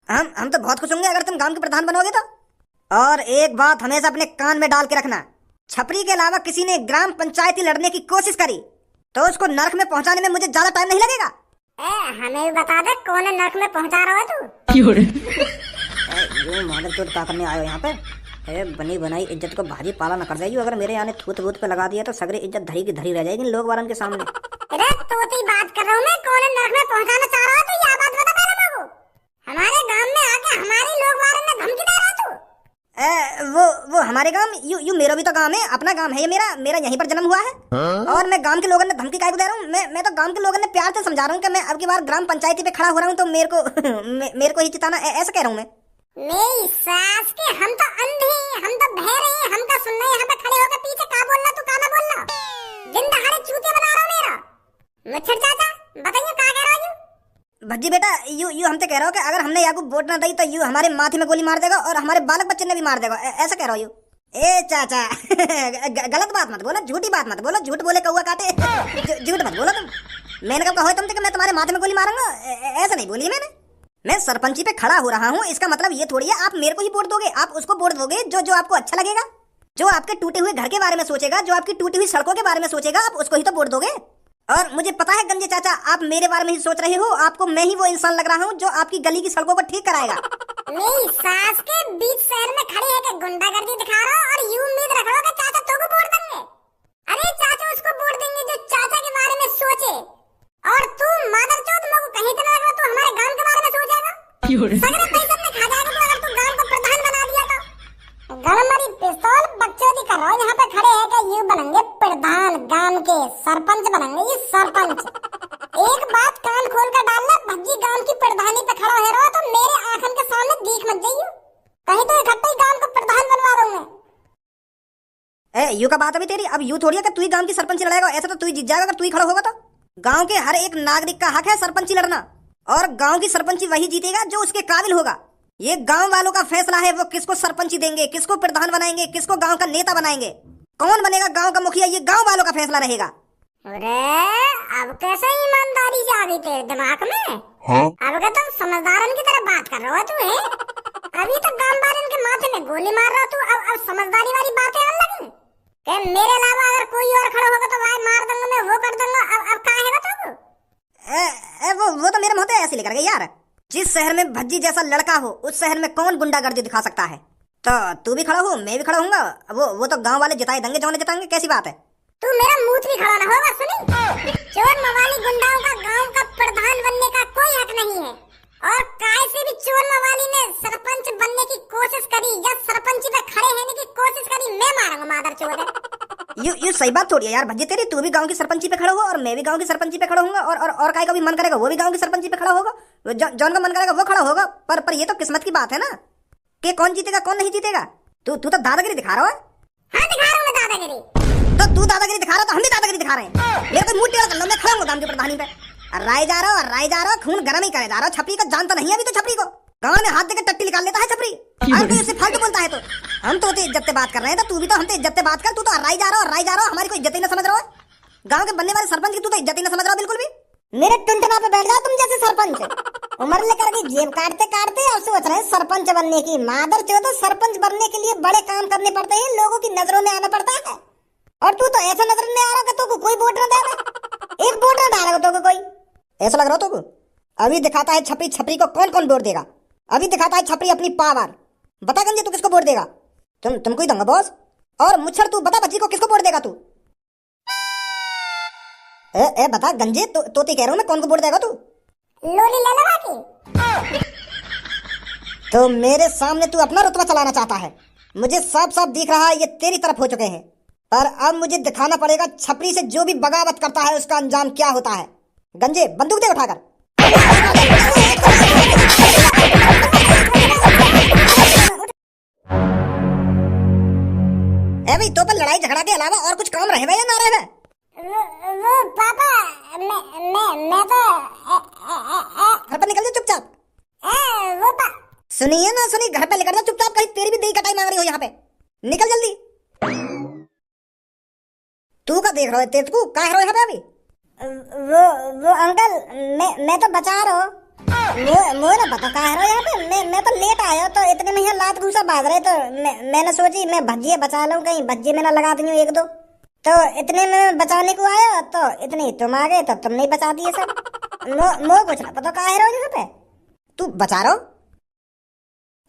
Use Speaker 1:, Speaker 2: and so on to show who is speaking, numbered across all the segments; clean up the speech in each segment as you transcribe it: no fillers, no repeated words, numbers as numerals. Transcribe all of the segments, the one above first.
Speaker 1: हम तो बहुत खुश होंगे अगर तुम गांव के प्रधान बनोगे तो। और एक बात हमेशा अपने कान में डाल के रखना, छपरी के अलावा किसी ने ग्राम पंचायती लड़ने की कोशिश करी तो उसको नरक में पहुंचाने में मुझे ज्यादा टाइम नहीं लगेगा।
Speaker 2: हमें भी बता दे कौन नरक में पहुंचा रहा है तू।
Speaker 1: ये मॉडल तो क्या करने आयो यहाँ पे? बनी बनाई इज्जत को भाजी पाला न कर जाइयो। अगर मेरे यहाँ थूत वूत पे लगा दिया तो सगरी इज्जत धरी की धरी रह जाएगी लोग वारन के सामने।
Speaker 2: अरे तोती बात कर रहा हूँ मैं, कौन नरक में पहुंचाना चाह रहा है तू, ये बात बता पहले मेरे को। हमारे गांव में आके हमारे लोग वारन में धमकी दे रहा है तू।
Speaker 1: वो हमारे गांव, यू मेरा भी तो गांव है, अपना गांव है ये मेरा यहीं पर जन्म हुआ है। और मैं गांव के लोगों ने धमकी काहे को दे रहा हूँ? मैं तो गांव के लोगों ने प्यार से समझा रहा हूँ कि मैं अब की बार ग्राम पंचायती पे खड़ा हो रहा हूँ तो मेरे को ही जिताना, ऐसा कह रहा हूँ मैं।
Speaker 2: मेरी सास के हम तो अंधे, हम तो बहरे, हम तो सुन रहे यहाँ पे खड़े होकर पीछे का बोल रहा तू का ना बोल रहा। दिन दहाड़े चूते बना रहा मेरा। मुच्छर चाचा बताइए क्या कह रहा हूँ?
Speaker 1: भज्जी बेटा यू हमसे कह रहा हो कि अगर हमने याकूब वोट ना दी तो यू हमारे माथे में गोली मार देगा और हमारे बालक बच्चे ने भी मार देगा, ऐसा कह रहा हो यू? ए चाचा गलत बात मत बोलो, झूठी बात मत बोलो, झूठ बोले कौआ काटे। झूठ मत बोलो तुम। मैंने कब कहा तुमसे कि मैं तुम्हारे माथे में गोली मारूंगा? ऐसा नहीं बोली मैंने। मैं सरपंची पे खड़ा हो रहा हूँ, इसका मतलब ये थोड़ी है आप मेरे को ही वोट दोगे। आप उसको वोट दोगे जो आपको अच्छा लगेगा, जो आपके टूटे हुए घर के बारे में सोचेगा, जो आपकी टूटी हुई सड़कों के बारे में सोचेगा, आप उसको ही तो वोट दोगे। और मुझे पता है गंजे चाचा आप मेरे बारे में ही सोच रहे हो, आपको मैं ही वो इंसान लग रहा हूँ जो आपकी गली की सड़कों को ठीक कराएगा।
Speaker 2: मेरी सास के बीच शहर में खड़े है कि गुंडागर्दी दिखा रहा हो और यूं उम्मीद रख रहा हो कि चाचा तो को वोट देंगे। अरे चाचा उसको वोट देंगे जो चाचा के बारे में सोचे, और तू मादरचोद लोगों कहीं तो लग रहा तू हमारे गांव के बारे में सोचेगा। सगरे पैसे में खा जाएगा तू अगर तू गांव को प्रधान बना दिया तो। गणमरी पिस्तौल बकचोदी कर रहा हो, यहाँ पे खड़े है कि ये बनेंगे प्रधान, गांव के सरपंच बनेंगे ये सरपंच। एक बात कान खोल कर डालना, भज्जी गांव की प्रधानी पे खड़ा है रहा तो मेरे आंखन के सामने दिख मत जाइयो, कहीं तो इकट्ठे ही गांव को प्रधान बनवा रहा हूँ मैं।
Speaker 1: यू का बात अभी तेरी, अब यू थोड़ी है कि तू ही गांव की सरपंच लड़ेगा, ऐसा तो तू ही जीत जाएगा अगर तू ही खड़ा होगा तो। गांव के हर एक नागरिक का हक है सरपंची लड़ना, और गांव की सरपंची वही जीतेगा जो उसके काबिल होगा। ये गांव वालों का फैसला है वो किसको सरपंची देंगे, किसको प्रधान बनाएंगे, किसको गांव का नेता बनाएंगे, कौन बनेगा गांव का मुखिया, ये गांव वालों का फैसला रहेगा।
Speaker 2: अरे अब कैसे ईमानदारी से आ गई तेरे दिमाग में?
Speaker 3: हाँ?
Speaker 2: अब का तुम समझदारन की तरह बात कर रहा हो तू है? अभी तो गांव वालों के माथे में गोली मार रहा तू, अब समझदारी वाली बातें आने लगी कि मेरे अलावा अगर कोई और खड़ा होगा तो भाई मार दूंगा मैं, वो कर दूंगा। अब कहाँ है तू?
Speaker 1: वो तो मेरे मुंह पे ऐसे लेकर गए यार। जिस शहर में भज्जी जैसा लड़का हो उस शहर में कौन गुंडागर्दी दिखा सकता है? तो तू भी खड़ा हो, मैं भी खड़ा हूँगा, वो तो गांव वाले जिताए देंगे, जौने जिताएंगे, कैसी बात है?
Speaker 2: तू मेरा मूत भी खड़ा ना होगा सुनी। चोर मवाली गुंडाओं का गांव का प्रधान बनने का कोई हक नहीं है, और काय से भी चोर मवाली ने सरपंच बनने की कोशिश करी या सरपंची पे खड़े रहने की कोशिश करी, मैं मारूंगा मादर चोर।
Speaker 1: यू सही बात थोड़ी है यार भज्जी तेरी, तू भी गांव की सरपंची पे खड़ा हो और मैं भी गांव की सरपंची पे खड़ा होऊंगा, और काय का भी मन करेगा वो भी गांव की सरपंची पे खड़ा होगा, जौन का मन करेगा वो खड़ा होगा। पर ये तो किस्मत की बात है ना कि कौन जीतेगा कौन नहीं जीतेगा। तू तो दादागिरी दिखा रहा है।
Speaker 2: हाँ दिखा रहा हूँ मैं दादागिरी।
Speaker 1: तो तू दादागिरी दिखा रहा तो हम भी दादागिरी दिखा रहे हैं। मेरे को मुंह टेढ़ा कर लो, मैं खड़ा हूँ गांव की प्रधानी पे, राय जा रहा हो, खून गर्म ही करे जा रहा हो। छपरी को जानता नहीं है अभी तो, छपरी को गांव में हाथ देकर टट्टी निकाल लेता है छपरी। अगर तू इससे फालतू बोलता है तो हम तो इज्जत से बात कर रहे हैं, तो तू भी तो हमसे इज्जत से बात कर। तू तो राय जा रहा हो, हमारी कोई इज्जत ही ना समझ रहा है। गांव के बनने वाले सरपंच की तू तो इज्जत ही ना समझ रहा बिल्कुल भी। मेरे टुनटना पे बैठ जाओ तुम जैसे सरपंच, उम्र लेकर के जेब काटते काटते अब सोच रहे हैं सरपंच बनने की। मादर चोदो, सरपंच बनने के लिए बड़े काम करने पड़ते हैं, लोगों की नजरों में आना पड़ता है, और तू तो ऐसा नजर में आ रहा है तो कोई वोट ना देगा, एक वोट ना डालेगा तो कोई, ऐसा लग रहा हो तो। अभी दिखाता है छपरी छपरी को कौन कौन वोट देगा, अभी दिखाता है छपरी अपनी पावर। बता गंजे तू किसको वोट देगा? तुमको ही दूंगा बॉस। और मुच्छर तू बता बच्ची को किसको वोट देगा तू? ए बता गंजे, तोती कह रहा हूं मैं, कौन को वोट देगा तू?
Speaker 2: लोली ललवा की।
Speaker 1: तो मेरे सामने तू अपना रुतबा चलाना चाहता है, मुझे साफ साफ दिख रहा है ये तेरी तरफ हो चुके हैं, पर अब मुझे दिखाना पड़ेगा छपरी से जो भी बगावत करता है उसका अंजाम क्या होता है। गंजे बंदूक दे उठाकर। भाई तो पर लड़ाई झगड़ा के अलावा और कुछ काम रहे या ना रहे?
Speaker 2: वो पापा मैं तो
Speaker 1: घर पर निकल जा चुपचाप।
Speaker 2: वो
Speaker 1: सुनिए ना सुनी, घर पे निकल जा चुपचाप, कहीं तेरी भी दही कटाई मांग रही हो यहाँ पे। निकल जल्दी। तू का देख रहा है? तेरे को क्या है यहाँ पे अभी?
Speaker 2: वो अंकल मैं तो बचा रहा हूँ।
Speaker 1: मुझे ना पता कहाँ है यहाँ पे। मैं तो लेट आया तो इतने में यहाँ लात घूसा बाज रहे, तो मैंने सोची मैं भज्जिए बचा लूं, कहीं भज्जिए में ना लगा दी हूँ एक दो। तो इतने में मैं बचाने को आया तो इतने ही तुम आ गए, तो तुमने ही बचा दिए सब। मो कुछ ना पता कहाँ है यहाँ पे। तू बचा रहो,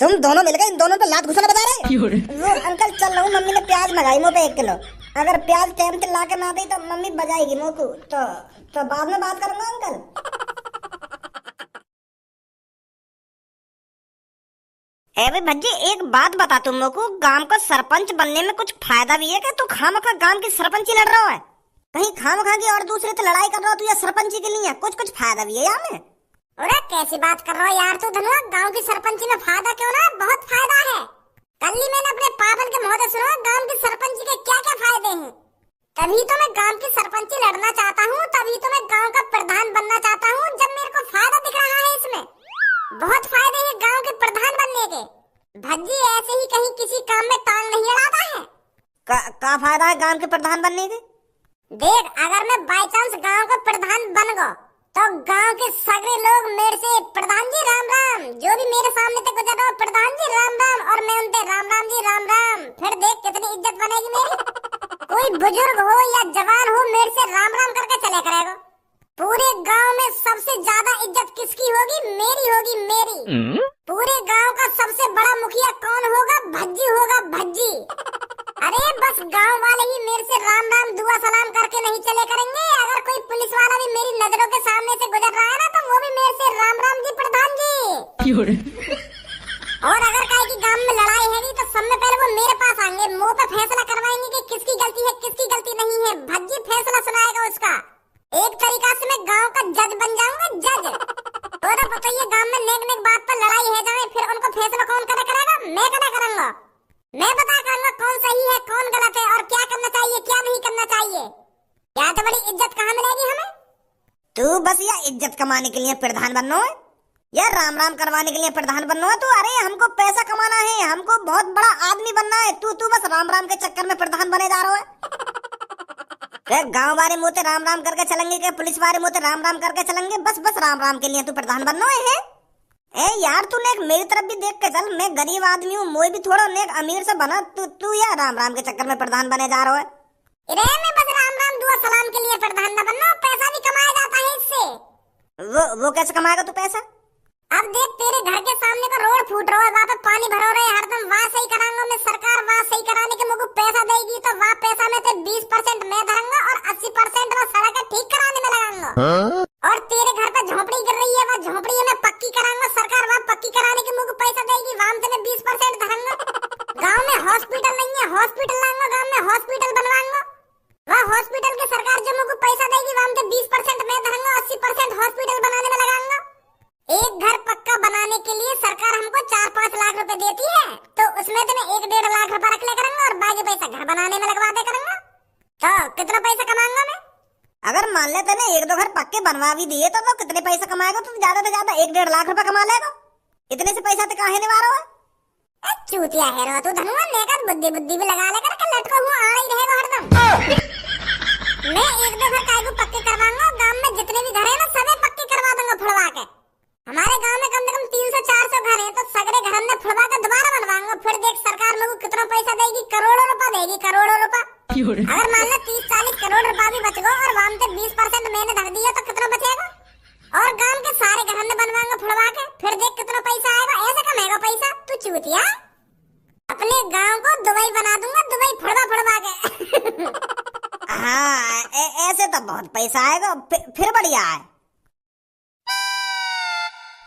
Speaker 1: तुम दोनों मिलकर इन दोनों पे लात घुसाना बता रहे। वो अंकल चल रहा हूँ, मम्मी ने प्याज मंगाई मुँह पे 1 किलो। अगर प्याज टाइम से ला के ना दी तो मम्मी बजाएगी मुँह को। तो बाद में बात करूंगा अंकल। ए भज्जी एक बात बता, तुम लोग को गांव का सरपंच बनने में कुछ फायदा भी है क्या? तू खामखा गांव की सरपंची लड़ रहा है, कहीं खामखा की और दूसरे से लड़ाई कर रहा हो तू, या सरपंची के लिए कुछ फायदा भी है यहाँ में?
Speaker 2: अरे कैसी बात कर रहा हो यार तू धनुआ, गांव की सरपंची में फायदा क्यों ना, बहुत फायदा है। कल ही मैंने अपने पापन के मुंह से सुना गांव की सरपंची के क्या क्या फायदे हैं। तभी तो मैं गांव की सरपंची लड़ना चाहता हूँ, तभी तो मैं गांव का प्रधान बनना चाहता हूँ, जब मेरे को फायदा दिख रहा है इसमें। बहुत फायदे हैं गांव के प्रधान बनने के। भज्जी ऐसे ही कहीं किसी काम में टांग नहीं अड़ाता है।
Speaker 1: का फायदा है गांव के प्रधान बनने के?
Speaker 2: देख, अगर मैं बाय चांस गांव का प्रधान बन गया तो गांव के सगरे लोग मेरे से प्रधान जी राम राम, जो भी मेरे सामने से गुजर रहा हो प्रधान जी राम राम, और मैं उनसे राम राम जी राम राम। फिर देख कितनी इज्जत बनेगी मेरी। कोई बुजुर्ग हो या जवान हो मेरे से राम राम करके चले करेगा। पूरे गांव में सबसे ज्यादा इज्जत किसकी होगी? मेरी होगी, मेरी। पूरे गांव का सबसे बड़ा मुखिया कौन होगा? भज्जी होगा, भज्जी। अरे बस गांव वाले ही मेरे से राम राम दुआ सलाम करके नहीं चले करेंगे। अगर कोई पुलिस वाला भी मेरी नजरों के सामने से गुजर रहा है ना, तो वो भी मेरे से राम राम जी प्रधान जी। और अगर कहीं की गांव में लड़ाई है तो सबसे पहले वो मेरे पास आएंगे, मुंह पे फैसला करवाएंगे कि किसकी गलती है किसकी गलती नहीं है। भज्जी फैसला सुनाएगा उसका। एक तरीका से मैं गांव का जज बन जाऊंगा, जज। तो पता ही गांव में नेक नेक बात पर लड़ाई है जाए, फिर उनको फैसला कौन करेगा? मैं करूंगा। मैं बता करूंगा कौन सही है कौन गलत है, और क्या करना चाहिए क्या नहीं करना चाहिए। क्या तो बड़ी इज्जत कहाँ मिलेगी हमें?
Speaker 1: तू बस या इज्जत कमाने के लिए प्रधान बनना है या राम राम करवाने के लिए प्रधान बनना है? तू अरे हमको पैसा कमाना है, हमको बहुत बड़ा आदमी बनना है। तू बस राम राम के चक्कर में प्रधान बने जा रहा है। गांव वाले मुँह राम राम करके चलेंगे, क्या पुलिस वाले मुँह राम राम करके चलेंगे? बस राम राम के लिए तू प्रधान बनना है? ए यार तू नेक मेरी तरफ भी देख के चल, मैं गरीब आदमी हूँ, मोई भी थोड़ा नेक अमीर से बना। तू या राम राम के चक्कर में प्रधान बने जा रहा है?
Speaker 2: अरे मैं बस राम राम दुआ सलाम के लिए प्रधान न बनना, पैसा भी कमाया जाता है इससे।
Speaker 1: वो कैसे कमाएगा तू पैसा?
Speaker 2: अब देख तेरे घर के सामने का रोड फूट रहा है, वहाँ पे पानी भरो रहे हरदम, वहाँ सही कराऊंगा मैं। सरकार वहाँ सही कराने के मुझे पैसा देगी तो वहाँ पैसा में से 20% मैं धरूंगा और 80% वहाँ सड़क ठीक कराने में लगाऊंगा। और तेरे घर पे झोपड़ी गिर रही है, वहाँ झोपड़ी मैं पक्की कराऊंगा, सरकार वहाँ पक्की कराने के मुझे पैसा देगी, वहाँ से मैं 20% धरूंगा। गाँव में हॉस्पिटल नहीं है, हॉस्पिटल लाऊंगा, गाँव में हॉस्पिटल बनवाऊंगा। वहाँ हॉस्पिटल के सरकार जो मुझे पैसा देगी वहाँ से 20% मैं धरूंगा, 80% हॉस्पिटल बनाने में लगाऊंगा। एक घर पक्का बनाने के लिए सरकार हमको 4-5 लाख रुपए देती है, तो उसमें तो मैं 1-1.5 लाख रुपए रख ले करूंगा और बाकी पैसा घर बनाने में लगवा दे करूंगा। तो कितना पैसा कमाऊंगा मैं?
Speaker 1: अगर मान लेते ना 1-2 घर पक्के बनवा भी दिए तो कितने पैसा कमाएगा? तो ज्यादा से ज्यादा 1-1.5 लाख रुपए कमा लेगा। इतने से पैसा तो काहे निवारा है?
Speaker 2: चूतिया है रो तू धनुआ, नेकत बुद्धि भी लगा लेकर के लटका हुआ आ ही रहेगा हरदम। मैं 1-2 घर काहे को पक्के करवाऊंगा, गांव में जितने भी घर है ना सबे पक्के करवा दूंगा फुड़वा के। हमारे गांव में कम से कम 300-400 घर हैं, तो सगरे घर में फुड़वा के दोबारा बनवाऊंगा। फिर देख सरकार मुझे कितना पैसा देगी, करोड़ों रुपए देगी, करोड़ों रुपए। अगर मान लो 30-40 करोड़ रुपए भी बच गए और वहाँ से 20% मैंने धर दिया तो कितना बचेगा? और गांव के सारे घर में बनवाऊंगा फुड़वा के, फिर देख कितना पैसा आएगा। ऐसे कमाएगा पैसा तू चूतिया। अपने गांव को दुबई बना दूंगा, दुबई फुड़वा के।
Speaker 1: हाँ ऐसे तो बहुत पैसा आएगा, फिर बढ़िया है।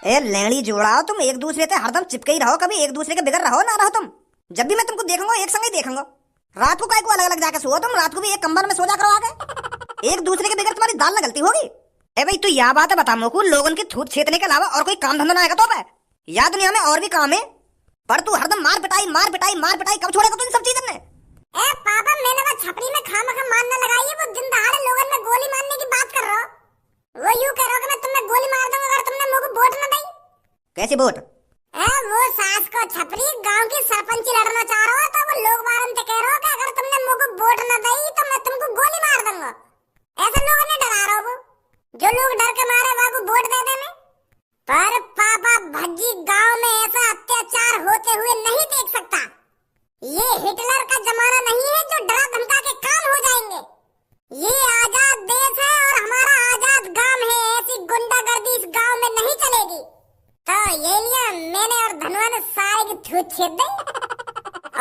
Speaker 1: ए लेंगड़ी जोड़ाओ, तुम एक दूसरे से हरदम चिपके ही रहो, कभी एक दूसरे के बिगड़ रहो ना रहो तुम। जब भी मैं तुमको देखूंगा एक संग ही देखूंगा। रात को काय को अलग अलग जाके सो तुम, रात को भी एक कंबल में सो जा करो आके। एक दूसरे के बिगड़ तुम्हारी दाल न गलती होगी। ए भाई तू यह बात है बता मुझको, लोगन की छूत छेतने के अलावा और कोई काम धंधा ना आएगा तो है? या दुनिया में और भी काम है, पर तू हरदम मार पिटाई कब छोड़ेगा तू इन सब चीजों ने?
Speaker 2: ए पापा मैंने वो छपरी में खामखा मारने लगाई है, वो दिन दहाड़े लोगन में गोली मारने की बात कर रहा हो। वो यूं कह रहा हो कि मैं तुम्हें गोली मार दूंगा अगर तुमने मुझको वोट न दी।
Speaker 1: कैसी वोट?
Speaker 2: वो सास को छपरी गांव की सरपंची लड़ना चाह रहा हो, तो वो लोग बारन से कह रहा हो कि अगर तुमने मुझको वोट न दी तो मैं तुमको गोली मार दूंगा। ऐसे लोगों ने डरा रहा हो, जो लोग डर के मारे वहाँ को वोट दे देने। पर पापा भज्जी गांव में ऐसा अत्याचार होते हुए नहीं देख सकता। ये हिटलर का जमाना नहीं है जो डरा धमका के काम हो जाएंगे। ये आजाद देश है और हमारा आजाद गांव है। ऐसी गुंडागर्दी इस गांव में नहीं चलेगी। तो ये लिया मैंने और धनवा ने सारे की थूत छेद दी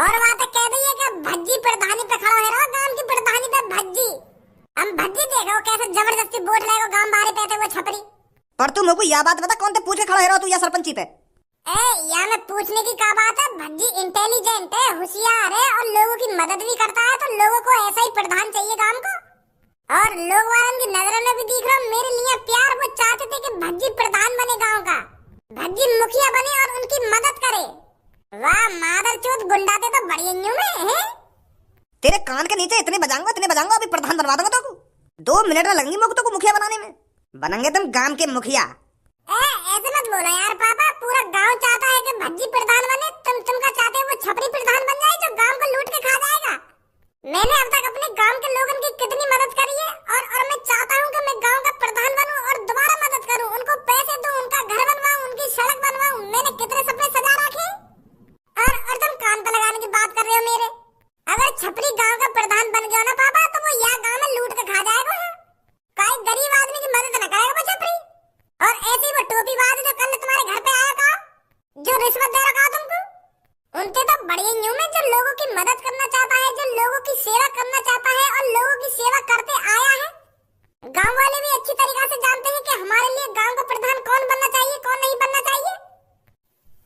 Speaker 2: और बात कह दी है कि भज्जी प्रधानी पे खड़ा है रहा, गांव की प्रधानी पे भज्जी। हम भज्जी देखो कैसे जबरदस्ती वोट लेगा गांव बाहर पैसे वो छपरी।
Speaker 1: पर तू मेरे को यह बात बता, कौन ते पूछ के खड़ा है रहा तू या सरपंची पे?
Speaker 2: या में पूछने की क्या बात है, भज्जी इंटेलिजेंट है, होशियार है और लोगों की मदद भी करता है। तो लोगों को ऐसा ही प्रधान चाहिए गांव को। और लोग वालों की नजरों में भी दिख रहा मेरे लिए प्यार। वो चाहते थे कि भज्जी प्रधान बने गांव का, भज्जी मुखिया बने और उनकी मदद करे। वाह मादरचोद गुंडाते तो बड़ी में है।
Speaker 1: तेरे कान के नीचे इतने बजाऊंगा अभी प्रधान बनवा दूंगा तो 2 मिनट में लगेंगे मुझको तो मुखिया बनाने में। बनेंगे तुम गांव के मुखिया।
Speaker 2: ऐसे मत बोलो यार पापा, पूरा गांव चाहता है कि भज्जी प्रधान बने। तुम क्या चाहते हो वो छपरी प्रधान बन जाए जो गांव को लूट के खा जाएगा? मैंने अब तक अपने गांव के लोगों की कितनी मदद करी है और मैं चाहता हूँ कि मैं गांव का प्रधान बनूं और दोबारा मदद करूं, उनको पैसे दूं, उनका घर बनवाऊं, उनकी सड़क बनवाऊं। मैंने कितने सपने सजा रखे और तुम कान पे लगाने की बात कर रहे हो मेरे। अगर छपरी गांव का प्रधान बन गया ना पापा तो वो यहाँ गांव में लूट के खा जाएगा। कोई गरीब आदमी की मदद न करेगा वो छपरी। और ऐसी वो टोपीबाज जो कल तुम्हारे घर पे आया था, जो रिश्वत दे रखा तुमको, उनके तो बड़ी न्यू में जो लोगों की मदद करना चाहता है, जो लोगों की सेवा करना चाहता है और लोगों की सेवा करते आया है। गांव वाले भी अच्छी तरीके से जानते हैं कि हमारे लिए गांव का प्रधान कौन बनना चाहिए कौन नहीं बनना चाहिए।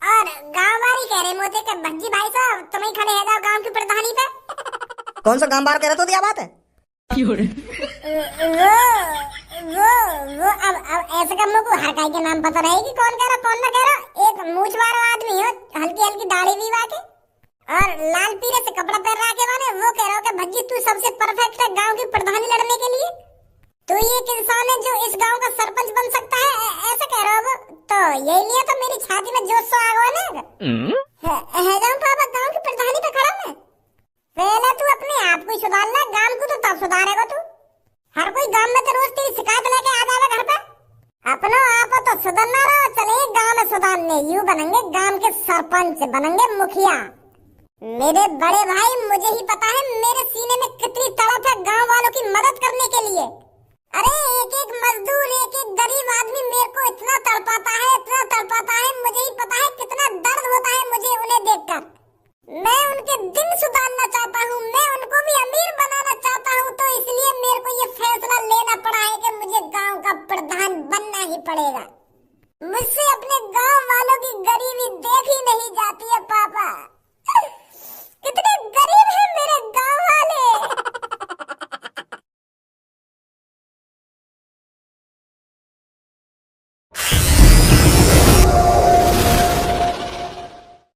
Speaker 2: और गांव वाली कह रहे मोते के भज्जी भाई साहब तुम ही खड़े है जाओ गांव की प्रधानी पे।
Speaker 1: कौन सा गांव बाहर कह रहे तो क्या बात है?
Speaker 2: वो अब ऐसे का मुझको हर काई के नाम पता रहेगी कौन कह रहा कौन ना कह रहा। एक मूछ वाला आदमी हो, हल्की हल्की दाढ़ी भी वाके और लाल पीले से कपड़ा पहन रखे वाले, वो कह रहा हो कि भज्जी तू सबसे परफेक्ट है गांव की प्रधानी लड़ने के लिए। तू ये एक इंसान है जो इस गांव का सरपंच बन सकता है, ऐसे कह रहा हो। तो यही लिए तो मेरी छाती में जोश आ गया ना। है जाऊं पापा गांव की प्रधानी पे खड़ा मैं। पहले तू अपने आप को सुधार ले, गांव को तो तब सुधारेगा तू। हर कोई गांव में तो रोज तेरी शिकायत लेके आ जाएगा घर पे। अपनो आप तो सुधरना रहो, चले गांव में सुधारने। यूं बनेंगे गांव के सरपंच, बनेंगे मुखिया। मेरे बड़े भाई मुझे ही पता है मेरे सीने में कितनी तड़प है गांव वालों की मदद करने के लिए। अरे एक एक मजदूर, एक एक गरीब आदमी मेरे को इतना तड़पाता है, इतना तड़पाता है। मुझे ही पता है कितना दर्द होता है मुझे उन्हें देखकर। मैं उनके दिन सुधारना चाहता हूँ, मैं उनको भी अमीर बनाना चाहता हूँ। तो इसलिए मेरे को ये फैसला लेना पड़ा है कि मुझे गांव का प्रधान बनना ही पड़ेगा। मुझसे अपने गांव वालों की गरीबी